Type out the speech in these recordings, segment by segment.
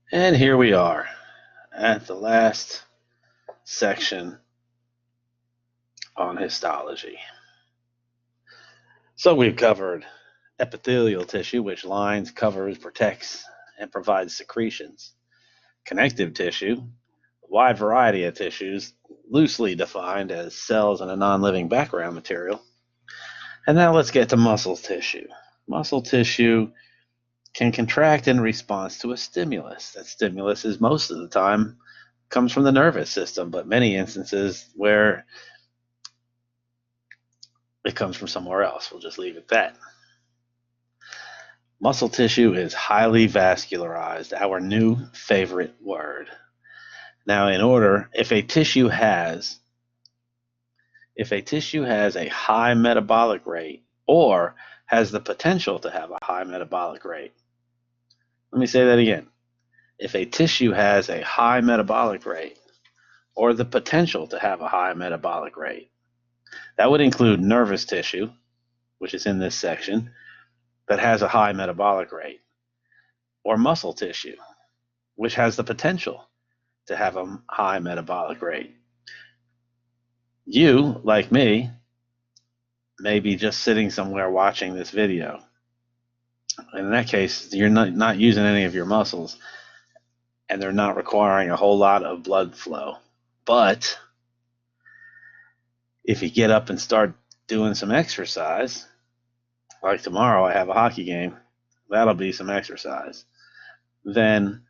And here we are at the last section on histology. So we've covered epithelial tissue, which lines, covers, protects, and provides secretions. Connective tissue, a wide variety of tissues, loosely defined as cells and a non-living background material. And now let's get to muscle tissue. Muscle tissue can contract in response to a stimulus. That stimulus is most of the time comes from the nervous system, but many instances where it comes from somewhere else. We'll just leave it at that. Muscle tissue is highly vascularized, our new favorite word. Now, if a tissue has a high metabolic rate or has the potential to have a high metabolic rate. Let me say that again. If a tissue has a high metabolic rate or the potential to have a high metabolic rate, that would include nervous tissue, which is in this section, that has a high metabolic rate, or muscle tissue, which has the potential to have a high metabolic rate. You, like me, may be just sitting somewhere watching this video. In that case, you're not using any of your muscles, and they're not requiring a whole lot of blood flow. But if you get up and start doing some exercise, like tomorrow I have a hockey game, that'll be some exercise, then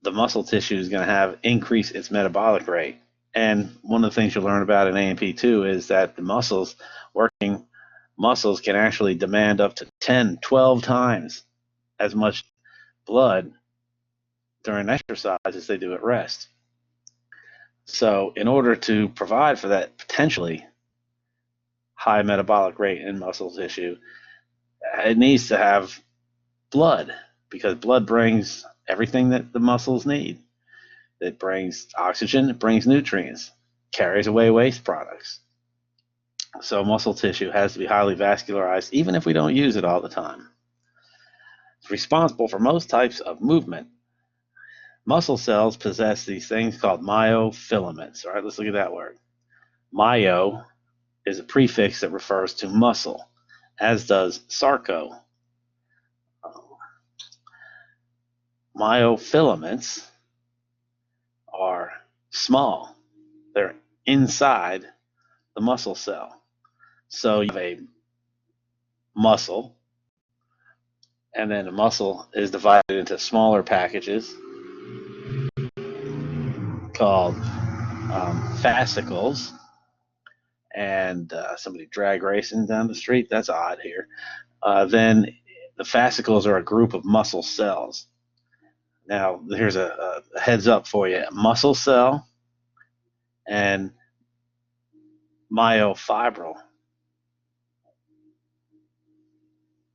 the muscle tissue is going to increase its metabolic rate. And one of the things you'll learn about in A&P2 is that the muscles can actually demand up to 10, 12 times as much blood during exercise as they do at rest. So in order to provide for that potentially high metabolic rate in muscle tissue, it needs to have blood, because blood brings everything that the muscles need. It brings oxygen, it brings nutrients, carries away waste products. So muscle tissue has to be highly vascularized, even if we don't use it all the time. It's responsible for most types of movement. Muscle cells possess these things called myofilaments. All right, let's look at that word. Myo is a prefix that refers to muscle, as does sarco. Myofilaments are small. They're inside the muscle cell. So you have a muscle, and then the muscle is divided into smaller packages called fascicles. And somebody drag racing down the street. That's odd here. Then the fascicles are a group of muscle cells. Now, here's a heads up for you. Muscle cell and myofibril,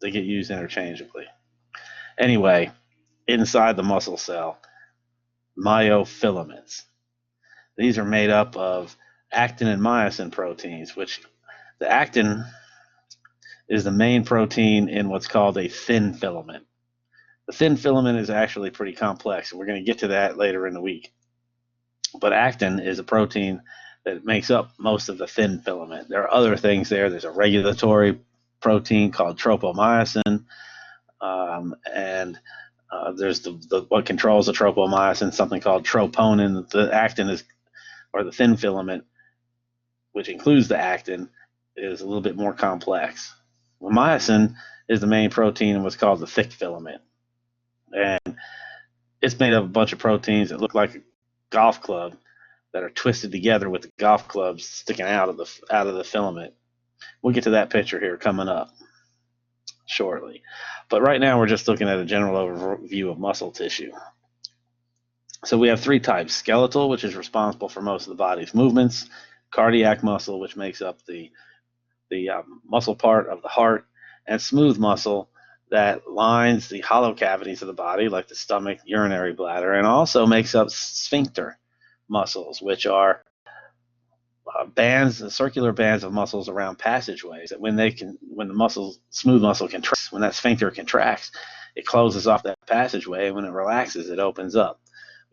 they get used interchangeably. Anyway, inside the muscle cell, myofilaments. These are made up of actin and myosin proteins, which the actin is the main protein in what's called a thin filament. The thin filament is actually pretty complex, and we're going to get to that later in the week. But actin is a protein that makes up most of the thin filament. There are other things there. There's a regulatory protein called tropomyosin, and there's what controls the tropomyosin, something called troponin. The actin is, or the thin filament, which includes the actin, is a little bit more complex. Well, myosin is the main protein in what's called the thick filament, and it's made of a bunch of proteins that look like a golf club that are twisted together with the golf clubs sticking out of the filament. We'll get to that picture here coming up shortly. But right now we're just looking at a general overview of muscle tissue. So we have three types: skeletal, which is responsible for most of the body's movements; cardiac muscle, which makes up the muscle part of the heart; and smooth muscle, that lines the hollow cavities of the body, like the stomach, urinary bladder, and also makes up sphincter muscles, which are circular bands of muscles around passageways. That when the smooth muscle contracts, when that sphincter contracts, it closes off that passageway, and when it relaxes, it opens up.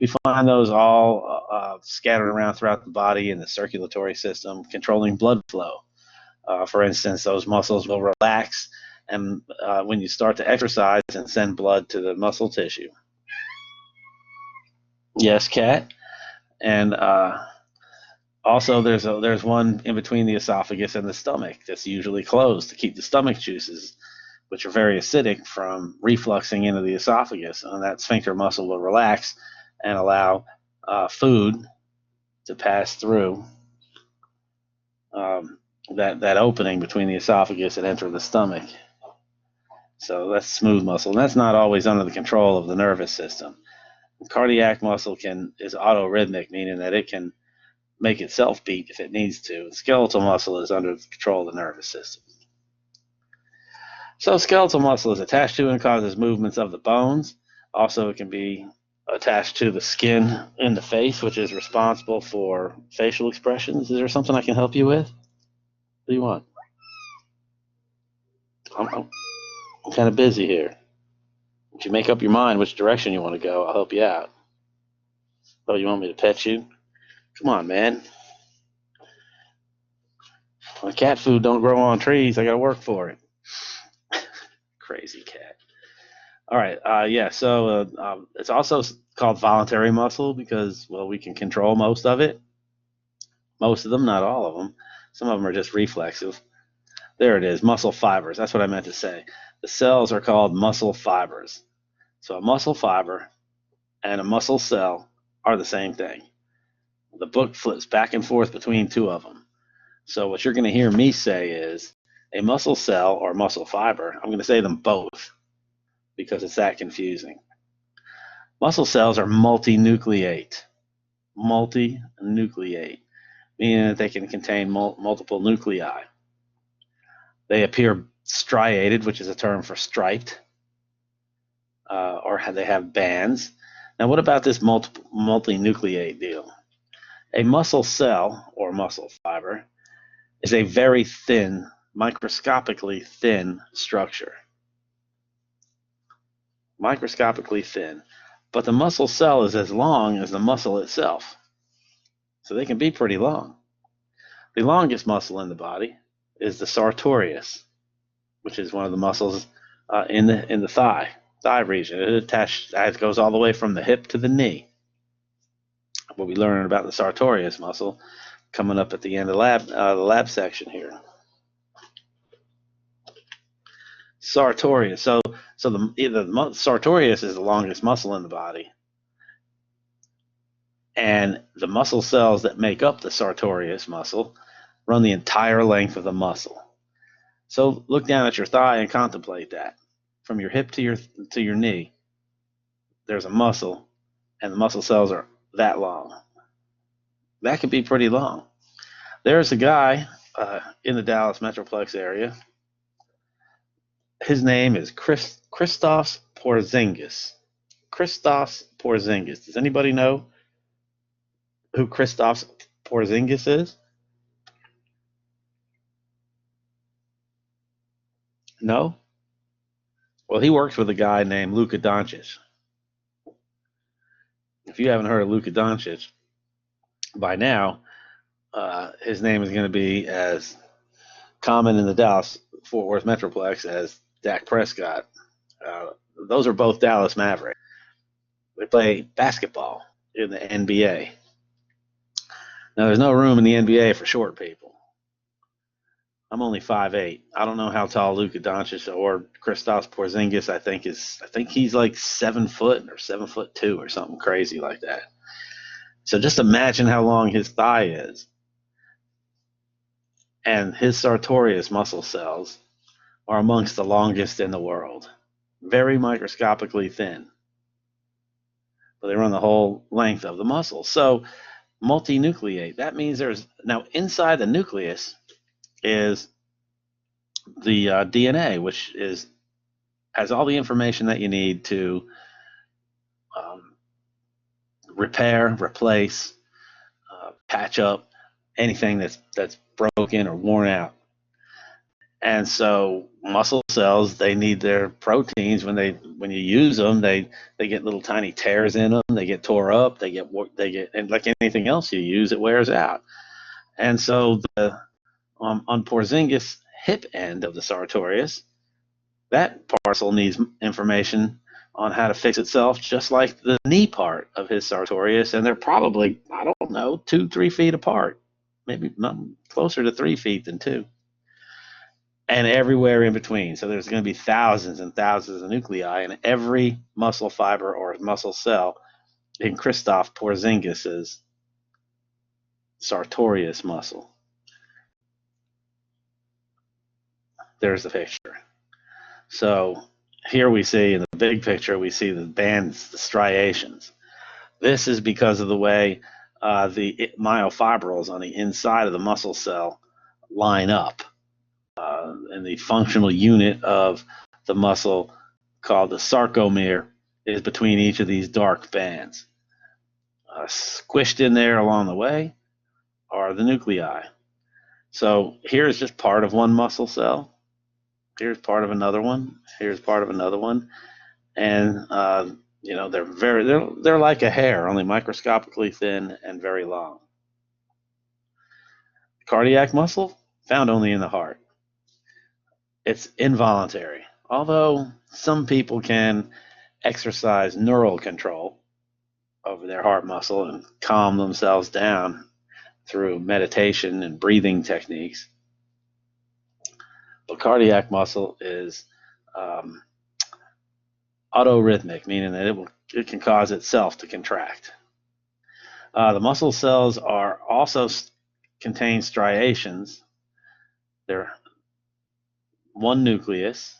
We find those all scattered around throughout the body in the circulatory system, controlling blood flow. For instance, those muscles will relax and when you start to exercise and send blood to the muscle tissue. Yes, Kat. And also, there's one in between the esophagus and the stomach that's usually closed to keep the stomach juices, which are very acidic, from refluxing into the esophagus. And that sphincter muscle will relax and allow food to pass through that opening between the esophagus and enter the stomach. So that's smooth muscle, and that's not always under the control of the nervous system. Cardiac muscle is autorhythmic, meaning that it can make itself beat if it needs to. Skeletal muscle is under the control of the nervous system. So skeletal muscle is attached to and causes movements of the bones. Also, it can be attached to the skin in the face, which is responsible for facial expressions. Is there something I can help you with? What do you want? I'm kind of busy here. If you make up your mind which direction you want to go, I'll help you out. Oh, you want me to pet you? Come on, man. My cat food don't grow on trees. I got to work for it. Crazy cat. All right. So it's also called voluntary muscle because, well, we can control most of it. Most of them, not all of them. Some of them are just reflexive. There it is, muscle fibers. That's what I meant to say. The cells are called muscle fibers. So a muscle fiber and a muscle cell are the same thing. The book flips back and forth between two of them. So what you're going to hear me say is a muscle cell or muscle fiber. I'm going to say them both because it's that confusing. Muscle cells are multinucleate. Multinucleate, meaning that they can contain multiple nuclei. They appear striated, which is a term for striped, or they have bands. Now, what about this multinucleate deal? A muscle cell or muscle fiber is a very thin, microscopically thin structure. Microscopically thin. But the muscle cell is as long as the muscle itself. So they can be pretty long. The longest muscle in the body is the sartorius, which is one of the muscles in the thigh region. It goes all the way from the hip to the knee. We'll be learning about the sartorius muscle coming up at the end of the lab section here. Sartorius. So the sartorius is the longest muscle in the body, and the muscle cells that make up the sartorius muscle run the entire length of the muscle. So look down at your thigh and contemplate that. From your hip to your knee, there's a muscle, and the muscle cells are that long. That could be pretty long. There's a guy in the Dallas Metroplex area. His name is Christos Porzingis. Christos Porzingis. Does anybody know who Christos Porzingis is? No? Well, he works with a guy named Luka Doncic. If you haven't heard of Luka Doncic by now, his name is going to be as common in the Dallas-Fort Worth Metroplex as Dak Prescott. Those are both Dallas Mavericks. They play basketball in the NBA. Now, there's no room in the NBA for short people. I'm only 5'8". I don't know how tall Luka Doncic or Christos Porzingis I think he's like 7 foot or 7'2" or something crazy like that. So just imagine how long his thigh is. And his sartorius muscle cells are amongst the longest in the world. Very microscopically thin. But they run the whole length of the muscle. So multinucleate, that means now inside the nucleus is the DNA, which has all the information that you need to repair, replace, patch up anything that's broken or worn out. And so muscle cells, they need their proteins when you use them, they get little tiny tears in them, they get tore up, they get and like anything else you use, it wears out. And so on Porzingis' hip end of the sartorius, that parcel needs information on how to fix itself, just like the knee part of his sartorius, and they're probably, I don't know, 2-3 feet apart, maybe closer to 3 feet than two, and everywhere in between. So there's going to be thousands and thousands of nuclei in every muscle fiber or muscle cell in Christoph Porzingis's sartorius muscle. There's the picture. So here we see in the big picture, we see the bands, the striations. This is because of the way the myofibrils on the inside of the muscle cell line up. And the functional unit of the muscle, called the sarcomere, is between each of these dark bands. Squished in there along the way are the nuclei. So here's just part of one muscle cell. Here's part of another one. Here's part of another one, and they're like a hair, only microscopically thin and very long. Cardiac muscle found only in the heart. It's involuntary, although some people can exercise neural control over their heart muscle and calm themselves down through meditation and breathing techniques. But cardiac muscle is autorhythmic, meaning that it can cause itself to contract. The muscle cells are also contain striations. They're one nucleus.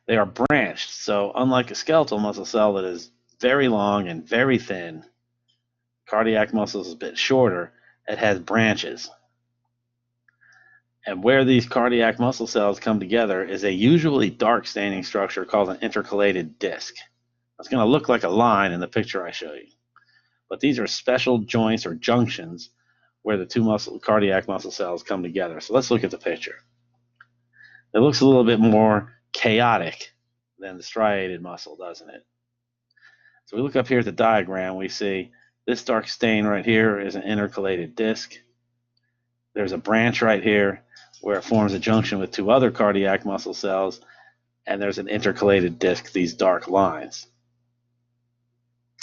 They are branched, so unlike a skeletal muscle cell that is very long and very thin, cardiac muscle is a bit shorter. It has branches. And where these cardiac muscle cells come together is a usually dark staining structure called an intercalated disc. It's going to look like a line in the picture I show you. But these are special joints or junctions where the two cardiac muscle cells come together. So let's look at the picture. It looks a little bit more chaotic than the striated muscle, doesn't it? So we look up here at the diagram, we see this dark stain right here is an intercalated disc. There's a branch right here where it forms a junction with two other cardiac muscle cells, and there's an intercalated disc, these dark lines.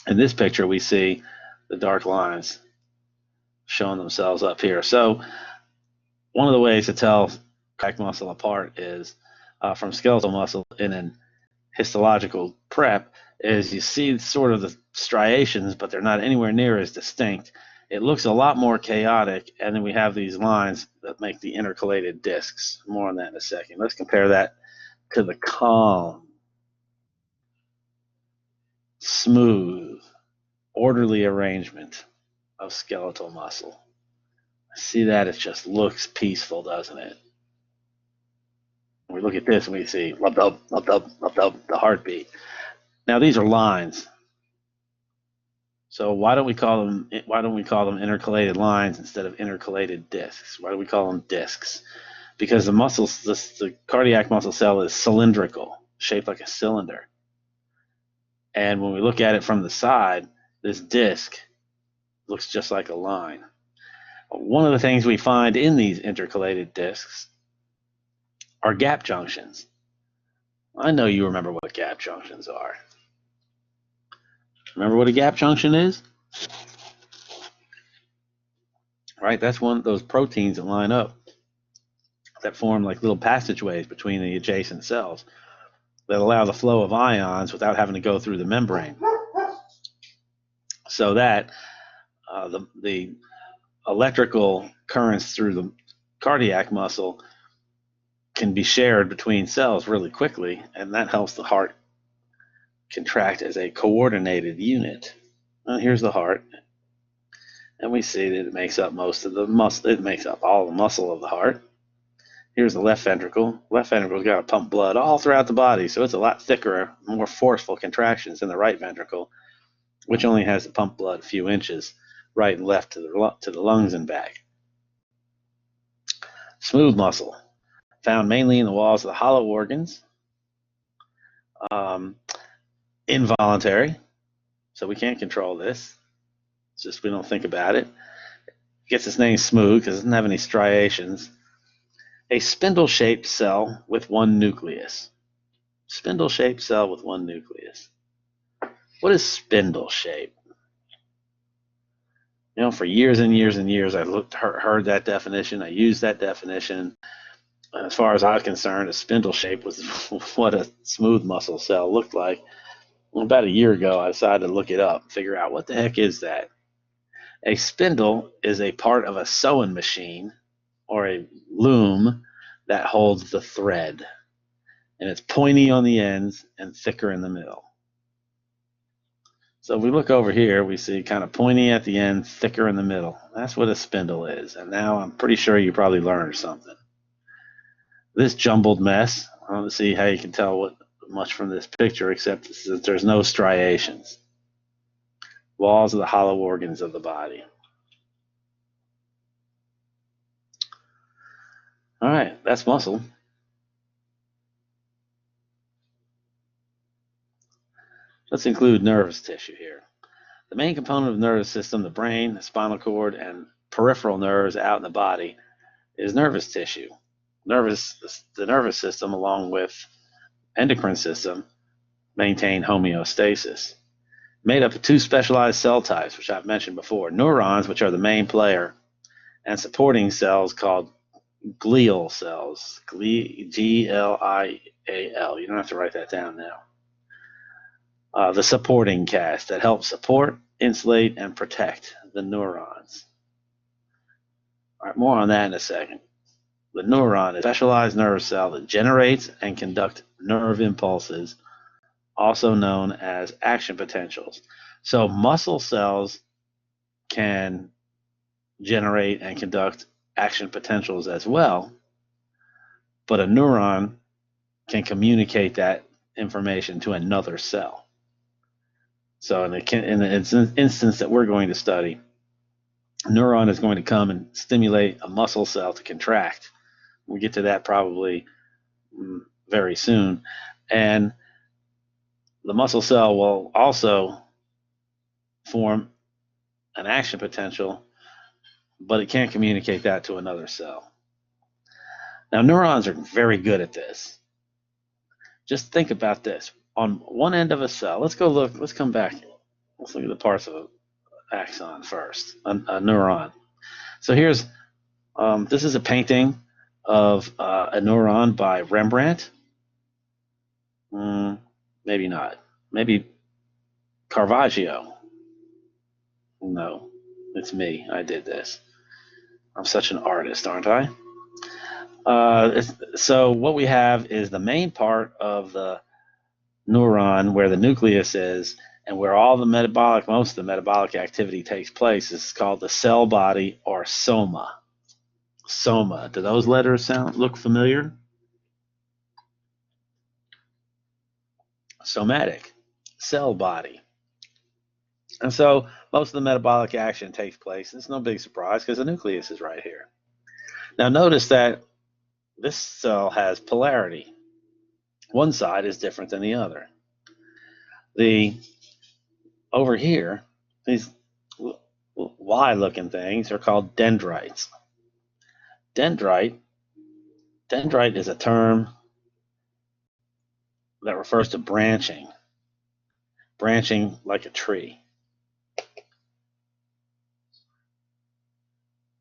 In this picture, we see the dark lines showing themselves up here. So one of the ways to tell cardiac muscle apart is from skeletal muscle in an histological prep is you see sort of the striations, but they're not anywhere near as distinct. It looks a lot more chaotic, and then we have these lines that make the intercalated discs. More on that in a second. Let's compare that to the calm, smooth, orderly arrangement of skeletal muscle. See that? It just looks peaceful, doesn't it? We look at this and we see the heartbeat. Now these are lines. So why don't we call them intercalated lines instead of intercalated discs? Why do we call them discs? Because the cardiac muscle cell is cylindrical, shaped like a cylinder. And when we look at it from the side, this disc looks just like a line. One of the things we find in these intercalated discs are gap junctions. I know you remember what gap junctions are. Remember what a gap junction is? Right, that's one of those proteins that line up that form like little passageways between the adjacent cells that allow the flow of ions without having to go through the membrane. So that the electrical currents through the cardiac muscle can be shared between cells really quickly, and that helps the heart contract as a coordinated unit. Well, here's the heart, and we see that it makes up most of the muscle. It makes up all the muscle of the heart. Here's the left ventricle. Left ventricle's got to pump blood all throughout the body, so it's a lot thicker, more forceful contractions than the right ventricle, which only has to pump blood a few inches right and left to the lungs and back. Smooth muscle, found mainly in the walls of the hollow organs. Involuntary, so we can't control this. It's just we don't think about it. It gets its name smooth because it doesn't have any striations. A spindle-shaped cell with one nucleus. Spindle-shaped cell with one nucleus. What is spindle shape? You know, for years and years and years, I heard that definition. I used that definition. And as far as I was concerned, a spindle shape was what a smooth muscle cell looked like. Well, about a year ago, I decided to look it up, figure out what the heck is that. A spindle is a part of a sewing machine or a loom that holds the thread. And it's pointy on the ends and thicker in the middle. So if we look over here, we see kind of pointy at the end, thicker in the middle. That's what a spindle is. And now I'm pretty sure you probably learned something. This jumbled mess, I don't see how you can tell much from this picture, except that there's no striations. Walls of the hollow organs of the body. All right, that's muscle. Let's include nervous tissue here. The main component of the nervous system, the brain, the spinal cord, and peripheral nerves out in the body, is nervous tissue. The nervous system, along with endocrine system, maintain homeostasis. Made up of two specialized cell types, which I've mentioned before: neurons, which are the main player, and supporting cells called glial cells. G-L-I-A-L. You don't have to write that down now. The supporting cast that helps support, insulate, and protect the neurons. All right, more on that in a second. The neuron is a specialized nerve cell that generates and conducts nerve impulses, also known as action potentials. So muscle cells can generate and conduct action potentials as well, but a neuron can communicate that information to another cell. So in the instance that we're going to study, a neuron is going to come and stimulate a muscle cell to contract. We'll get to that probably very soon. And the muscle cell will also form an action potential, but it can't communicate that to another cell. Now, neurons are very good at this. Just think about this. On one end of a cell, let's come back. Let's look at the parts of an axon first, a neuron. So here's, this is a painting of a neuron by Rembrandt. Maybe not. Maybe Caravaggio. No, it's me. I did this. I'm such an artist, aren't I? So what we have is the main part of the neuron where the nucleus is and where all the most of the metabolic activity takes place is called the cell body, or soma. Soma. Do those letters look familiar? Somatic. Cell body. And so most of the metabolic action takes place. It's no big surprise because the nucleus is right here. Now notice that this cell has polarity. One side is different than the other. Over here, these Y-looking things are called dendrites. Dendrite is a term that refers to branching like a tree.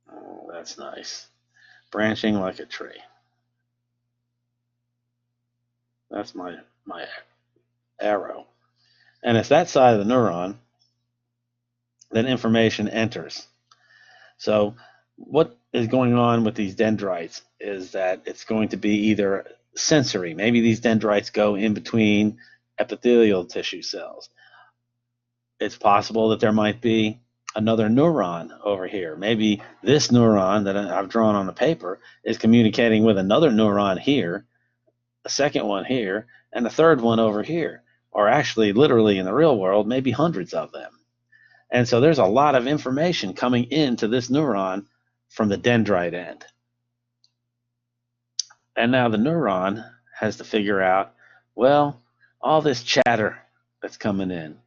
Oh, that's nice. Branching like a tree. That's my arrow. And if that side of the neuron, then information enters. So what is going on with these dendrites is that it's going to be either sensory. Maybe these dendrites go in between epithelial tissue cells. It's possible that there might be another neuron over here. Maybe this neuron that I've drawn on the paper is communicating with another neuron here, a second one here, and a third one over here, or actually literally in the real world, maybe hundreds of them. And so there's a lot of information coming into this neuron from the dendrite end. And now the neuron has to figure out, well, all this chatter that's coming in,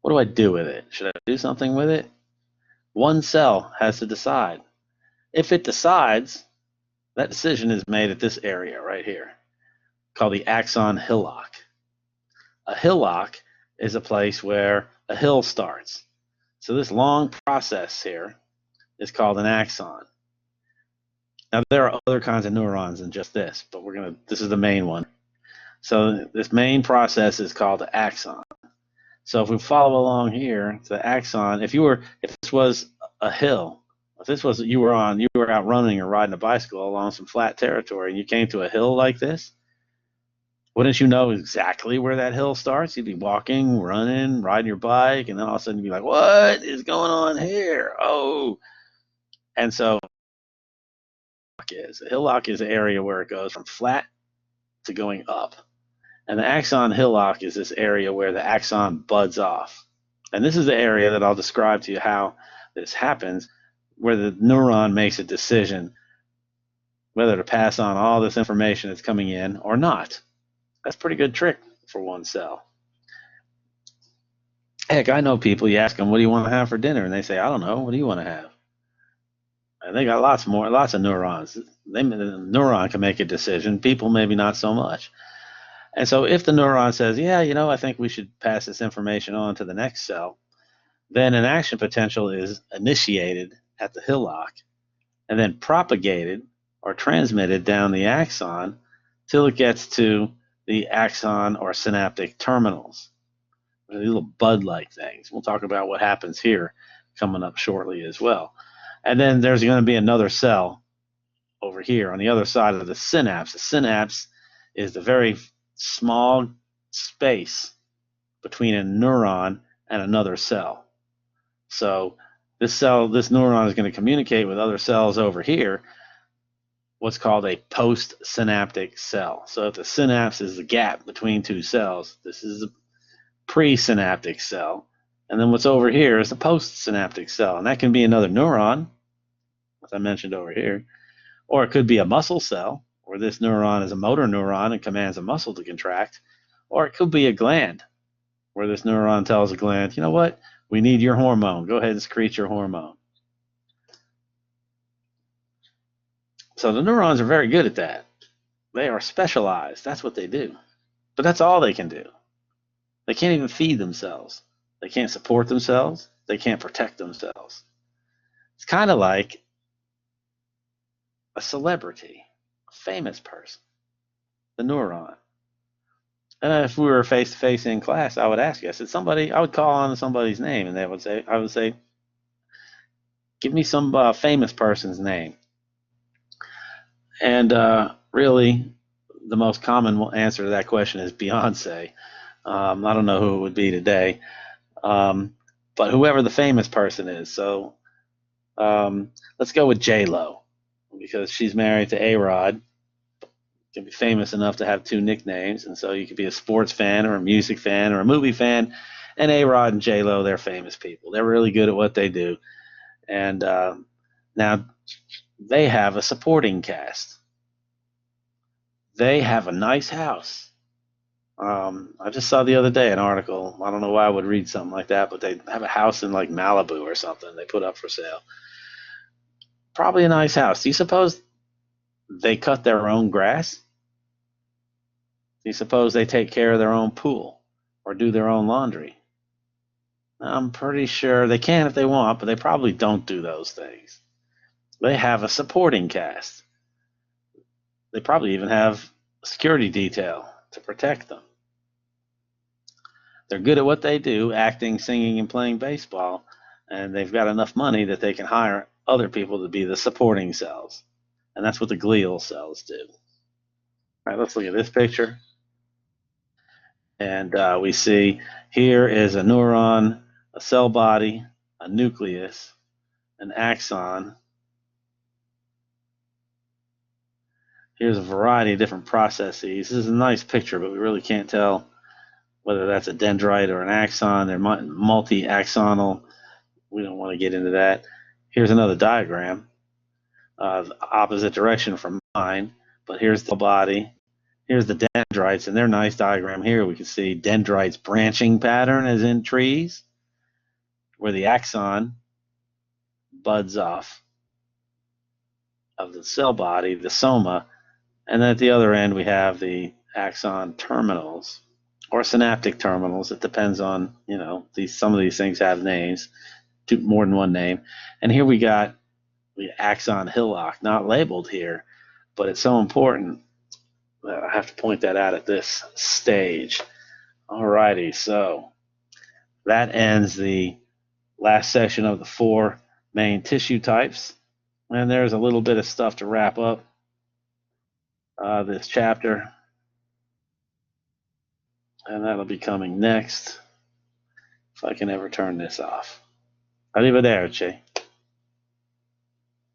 what do I do with it? Should I do something with it? One cell has to decide. If it decides, that decision is made at this area right here, called the axon hillock. A hillock is a place where a hill starts. So this long process here is called an axon. Now there are other kinds of neurons than just this, but this is the main one. So this main process is called the axon. So if we follow along here, the axon, if this was a hill, if this was you were out running or riding a bicycle along some flat territory and you came to a hill like this, wouldn't you know exactly where that hill starts? You'd be walking, running, riding your bike, and then all of a sudden you'd be like, what is going on here? Oh. And so a hillock is an area where it goes from flat to going up. And the axon hillock is this area where the axon buds off. And this is the area that I'll describe to you how this happens, where the neuron makes a decision whether to pass on all this information that's coming in or not. That's a pretty good trick for one cell. Heck, I know people, you ask them, what do you want to have for dinner? And they say, I don't know, what do you want to have? And they got lots of neurons. The neuron can make a decision, people maybe not so much. And so if the neuron says, yeah, I think we should pass this information on to the next cell, then an action potential is initiated at the hillock and then propagated or transmitted down the axon till it gets to the axon or synaptic terminals. These little bud-like things. We'll talk about what happens here coming up shortly as well. And then there's going to be another cell over here on the other side of the synapse. The synapse is the very small space between a neuron and another cell. So this neuron is going to communicate with other cells over here, what's called a postsynaptic cell. So if the synapse is the gap between two cells, this is a presynaptic cell. And then what's over here is the postsynaptic cell. And that can be another neuron, as I mentioned over here, or it could be a muscle cell, where this neuron is a motor neuron and commands a muscle to contract, or it could be a gland, where this neuron tells a gland, you know what, we need your hormone. Go ahead and secrete your hormone. So the neurons are very good at that. They are specialized. That's what they do. But that's all they can do. They can't even feed themselves. They can't support themselves. They can't protect themselves. It's kind of like a celebrity, a famous person, the neuron. And if we were face to face in class, I would ask you, I would call on somebody's name, and I would say, give me some famous person's name. And really, the most common answer to that question is Beyonce. I don't know who it would be today, but whoever the famous person is. So let's go with J-Lo, because she's married to A-Rod. Can be famous enough to have two nicknames, and so you could be a sports fan or a music fan or a movie fan. And A-Rod and J-Lo, they're famous people. They're really good at what they do. And now they have a supporting cast. They have a nice house. I just saw the other day an article. I don't know why I would read something like that, but they have a house in like Malibu or something they put up for sale. Probably a nice house. Do you suppose they cut their own grass? Do you suppose they take care of their own pool or do their own laundry? I'm pretty sure they can if they want, but they probably don't do those things. They have a supporting cast. They probably even have a security detail to protect them. They're good at what they do, acting, singing, and playing baseball, and they've got enough money that they can hire other people to be the supporting cells. And that's what the glial cells do. All right, let's look at this picture. And we see here is a neuron, a cell body, a nucleus, an axon. Here's a variety of different processes. This is a nice picture, but we really can't tell whether that's a dendrite or an axon. They're multi-axonal. We don't want to get into that. Here's another diagram, the opposite direction from mine, But here's the body. Here's the dendrites, and they're nice diagram here. We can see dendrites branching pattern as in trees, where the axon buds off of the cell body, the soma, and then at the other end we have the axon terminals or synaptic terminals. It depends on, some of these things have names, more than one name. And here we got the axon hillock, not labeled here, but it's so important that I have to point that out at this stage. Alrighty, so that ends the last section of the 4 main tissue types. And there's a little bit of stuff to wrap up this chapter. And that'll be coming next, if I can ever turn this off. Arrivederci.